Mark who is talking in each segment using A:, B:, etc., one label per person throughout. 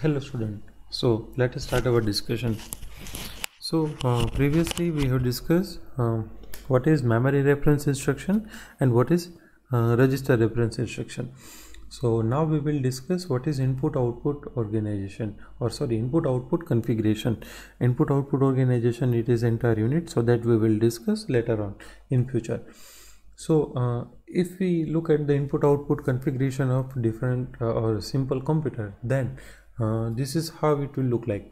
A: Hello student. So let us start our discussion. Previously we have discussed what is memory reference instruction and what is register reference instruction. So now we will discuss what is input output organization, or sorry, input output configuration. Input output organization, it is entire unit, so that we will discuss later on in future. If we look at the input output configuration of different or simple computer, then this is how it will look like.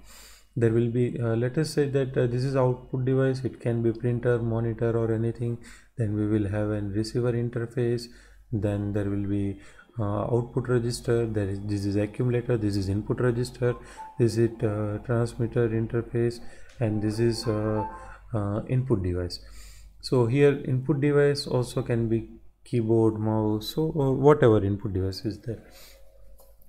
A: There will be let us say that this is output device. It can be printer, monitor, or anything. Then we will have a receiver interface. Then there will be output register. This is accumulator, this is input register, this is transmitter interface, and this is input device. So here input device also can be keyboard, mouse, so whatever input device is there.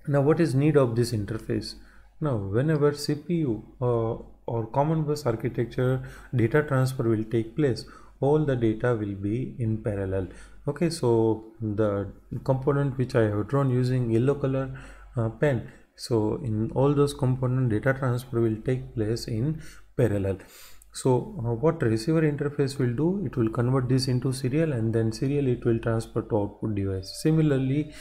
A: Now what is need of this interface? Now whenever CPU or common bus architecture data transfer will take place, all the data will be in parallel. Okay, so the component which I have drawn using yellow color pen, so in all those component data transfer will take place in parallel. So what receiver interface will do, it will convert this into serial, and then serial it will transfer to output device. Similarly,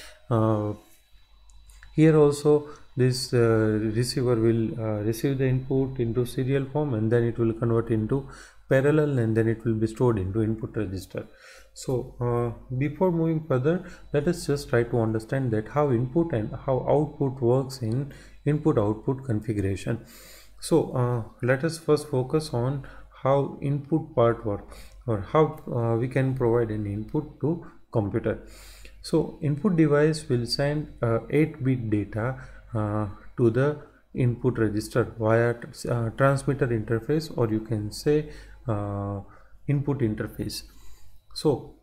A: here also this receiver will receive the input into serial form, and then it will convert into parallel, and then it will be stored into input register. So before moving further, let us just try to understand that how input and how output works in input output configuration. So let us first focus on how input part works, or how we can provide an input to computer. So input device will send 8-bit data to the input register via transmitter interface, or you can say input interface. So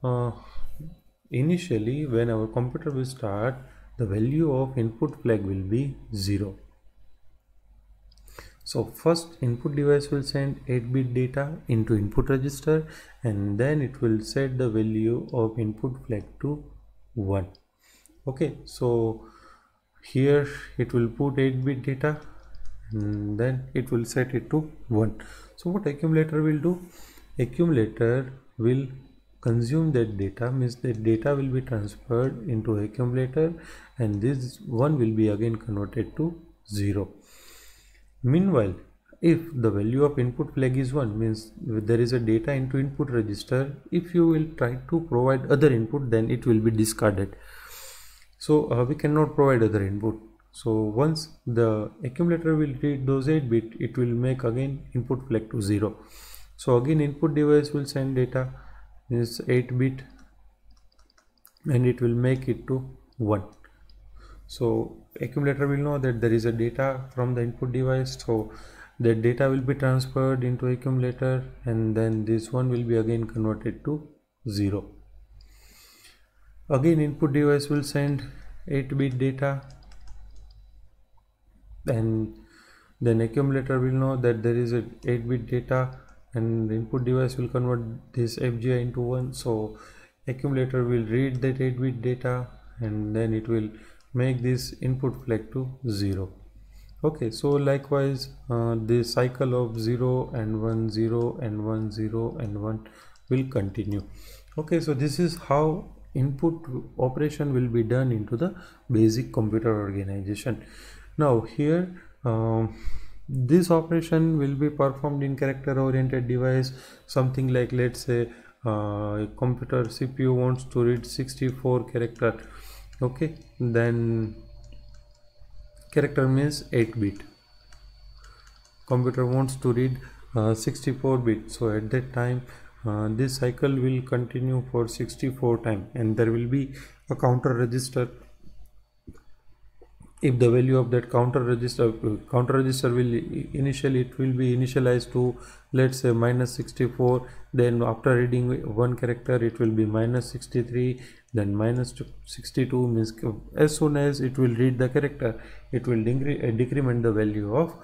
A: initially when our computer will start, the value of input flag will be 0. So first input device will send 8-bit data into input register, and then it will set the value of input flag to 1. Okay, so here it will put 8-bit data, and then it will set it to 1. So what accumulator will do? Accumulator will consume that data, means that data will be transferred into accumulator, and this 1 will be again converted to 0. Meanwhile, if the value of input flag is 1, means there is a data into input register, if you will try to provide other input, then it will be discarded. So we cannot provide other input. So once the accumulator will read those 8-bit, it will make again input flag to 0. So again input device will send data, is 8-bit, and it will make it to 1. So accumulator will know that there is a data from the input device, so that data will be transferred into accumulator, and then this one will be again converted to 0. Again input device will send 8-bit data, and then accumulator will know that there is a 8-bit data, and the input device will convert this FGI into 1. So accumulator will read that 8-bit data, and then it will make this input flag to 0. Okay, so likewise the cycle of 0 and 1, 0 and 1, 0 and 1 will continue. Okay, so this is how input operation will be done into the basic computer organization. Now here this operation will be performed in character oriented device, something like, let's say computer CPU wants to read 64 character. Okay, then character means 8-bit, computer wants to read 64-bit. so at that time this cycle will continue for 64 times, and there will be a counter register. If the value of that counter register will initially, it will be initialized to, let's say, -64, then after reading one character it will be -63, then -62, means as soon as it will read the character, it will decrement the value of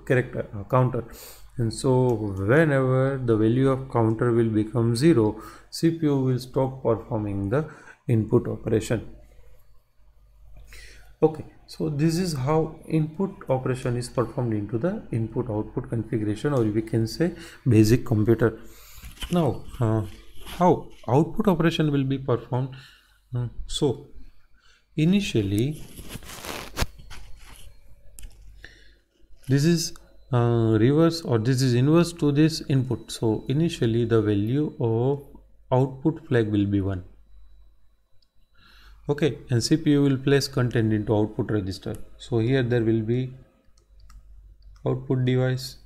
A: character counter. And so whenever the value of counter will become 0, CPU will stop performing the input operation. Okay, So this is how input operation is performed into the input output configuration, or we can say basic computer. Now how output operation will be performed? So initially this is reverse, or this is inverse to this input. So initially the value of output flag will be 1. Okay, and CPU will place content into output register. So here there will be output device.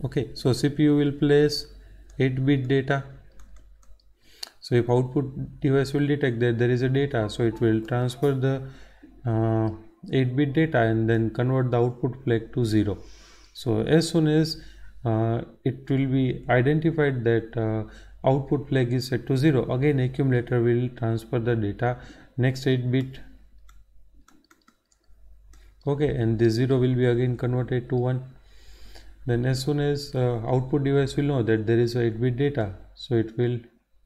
A: Okay, so CPU will place 8-bit data. So if output device will detect that there is a data, so it will transfer the 8-bit data and then convert the output flag to 0. So as soon as it will be identified that output flag is set to 0, again accumulator will transfer the data next 8-bit. Okay, and this 0 will be again converted to 1. Then as soon as output device will know that there is a 8-bit data, so it will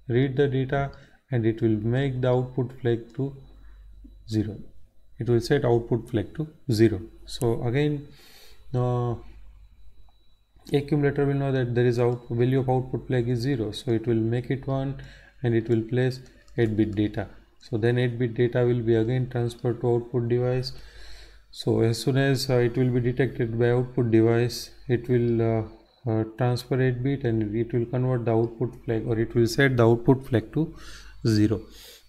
A: read the data and it will make the output flag to 0. It will set output flag to 0. So again accumulator will know that there is value of output flag is 0, so it will make it 1 and it will place 8-bit data. So then 8-bit data will be again transferred to output device. So as soon as it will be detected by output device, it will transfer 8-bit and it will convert the output flag, or it will set the output flag to 0.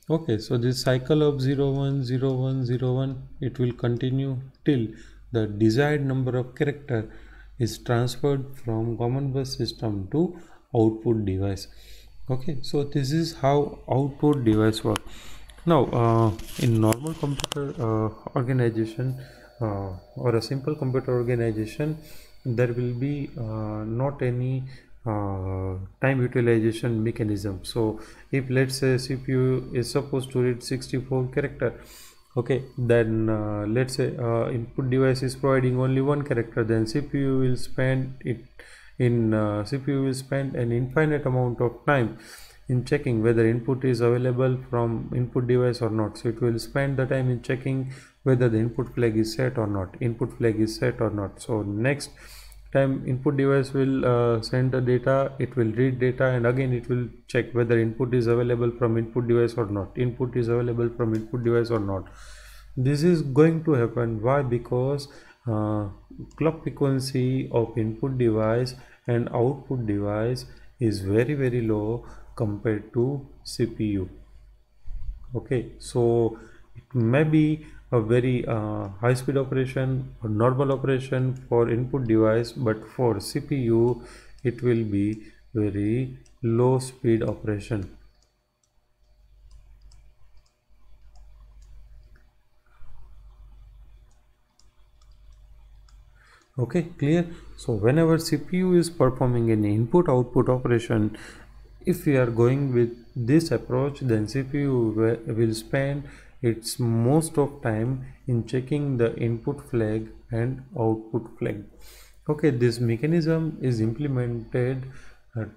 A: Okay, so this cycle of 0 1 0 1 0 1, it will continue till the desired number of character is transferred from common bus system to output device. Okay, so this is how output device work. Now in normal computer organization or a simple computer organization, there will be not any time utilization mechanism. So if let's say CPU is supposed to read 64 character, okay, then let's say input device is providing only 1 character, then CPU will spend an infinite amount of time in checking whether input is available from input device or not. So it will spend the time in checking whether the input flag is set or not. So next time input device will send the data, it will read data and again it will check whether input is available from input device or not. This is going to happen. Why? Because clock frequency of input device and output device is very low compared to CPU. Okay, so it may be a very high speed operation or normal operation for input device, but for CPU it will be very low speed operation. Okay, clear? So whenever CPU is performing an input output operation, if we are going with this approach, then CPU will spend its most of time in checking the input flag and output flag. Okay, this mechanism is implemented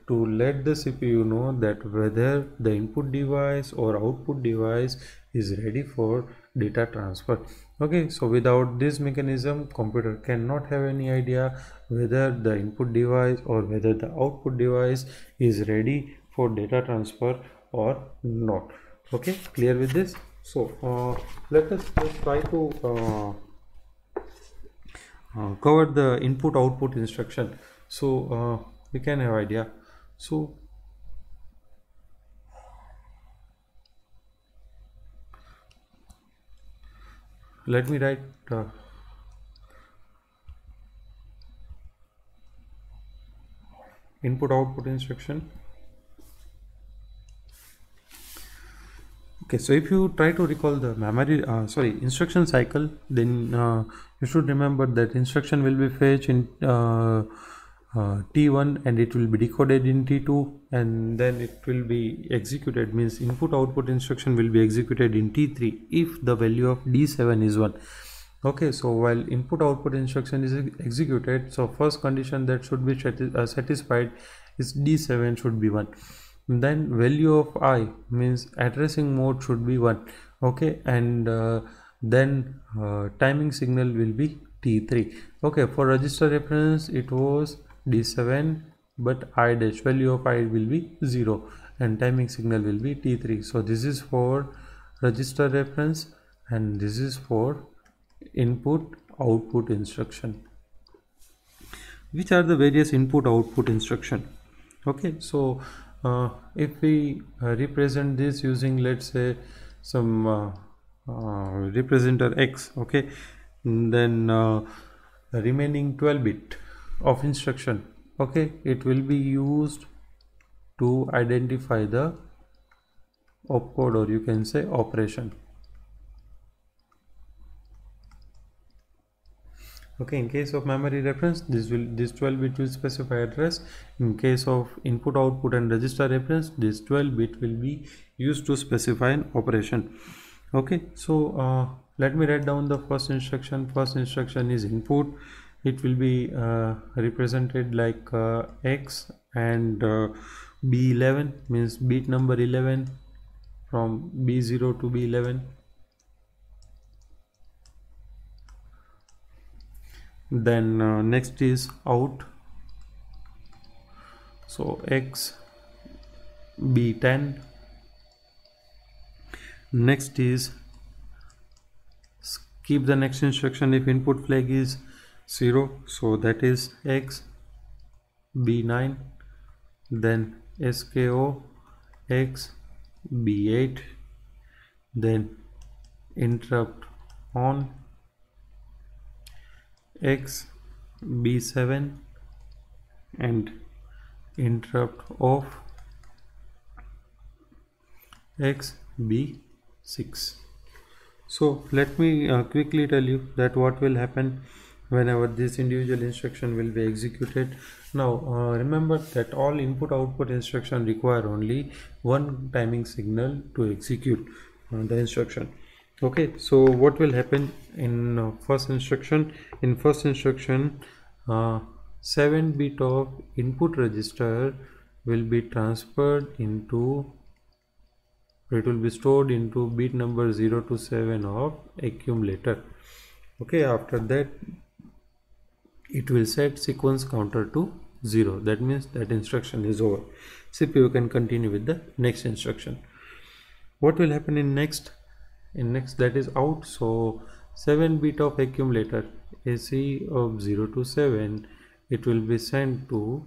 A: to let the CPU know that whether the input device or output device is ready for data transfer. Okay, so without this mechanism, computer cannot have any idea whether the input device or whether the output device is ready for data transfer or not. Okay, clear with this? So let us just try to cover the input output instruction, so we can have idea. So let me write input output instruction. Okay, so if you try to recall the instruction cycle, then you should remember that instruction will be fetched in T1 and it will be decoded in T2 and then it will be executed, means input output instruction will be executed in T3 if the value of D7 is 1. Okay, so while input output instruction is executed, so first condition that should be satisfied is D7 should be 1. then value of I means addressing mode should be 1. Okay, and then timing signal will be T3. Okay, for register reference it was D7, but I dash value of I will be 0 and timing signal will be T3. So this is for register reference and this is for input output instruction. Which are the various input output instruction? Okay, so if we represent this using, let's say, some representer X, okay, then remaining 12 bit of instruction, okay, it will be used to identify the opcode, or you can say operation. Okay, in case of memory reference, this 12 bit will specify address. In case of input output and register reference, this 12 bit will be used to specify an operation. Okay, so let me write down the first instruction. First instruction is input. It will be represented like X and B11 means bit number 11 from B0 to B11. Then next is out, so X B10. Next is skip the next instruction if input flag is 0, so that is X B9. Then SKO X B8. Then interrupt on X B7 and interrupt off X B6. So let me quickly tell you that what will happen whenever this individual instruction will be executed. Now remember that all input output instruction require only one timing signal to execute the instruction. Okay, so what will happen in first instruction? In first instruction, 7 bit of input register will be transferred into, it will be stored into bit number 0 to 7 of accumulator. Okay, after that it will set sequence counter to 0. That means that instruction is over. CPU can continue with the next instruction. What will happen in next? In next, that is out. So 7 bit of accumulator AC of 0 to 7, it will be sent to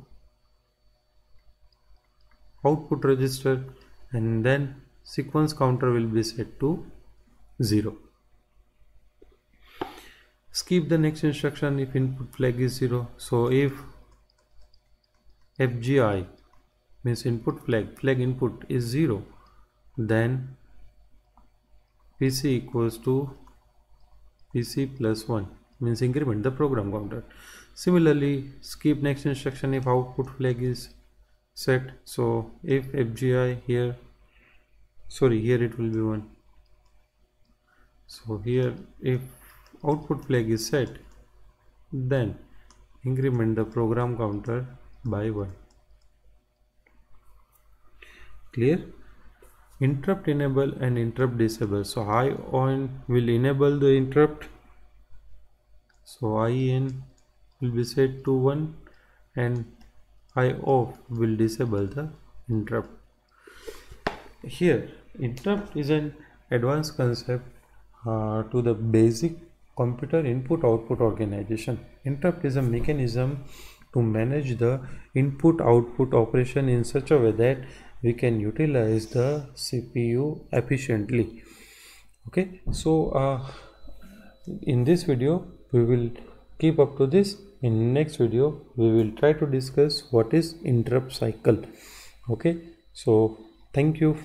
A: output register and then sequence counter will be set to 0. Skip the next instruction if input flag is 0. So if FGI means input flag input is 0, then PC equals to PC plus 1 means increment the program counter. Similarly, skip next instruction if output flag is set. So if FGI here, here it will be 1. So here if output flag is set, then increment the program counter by 1. Clear? Interrupt enable and interrupt disable. So I on will enable the interrupt, so I in will be set to 1 and I off will disable the interrupt. Here interrupt is an advanced concept to the basic computer input output organization. Interrupt is a mechanism to manage the input output operation in such a way that we can utilize the CPU efficiently. Okay, so in this video we will keep up to this. In next video we will try to discuss what is interrupt cycle. Okay, so thank you.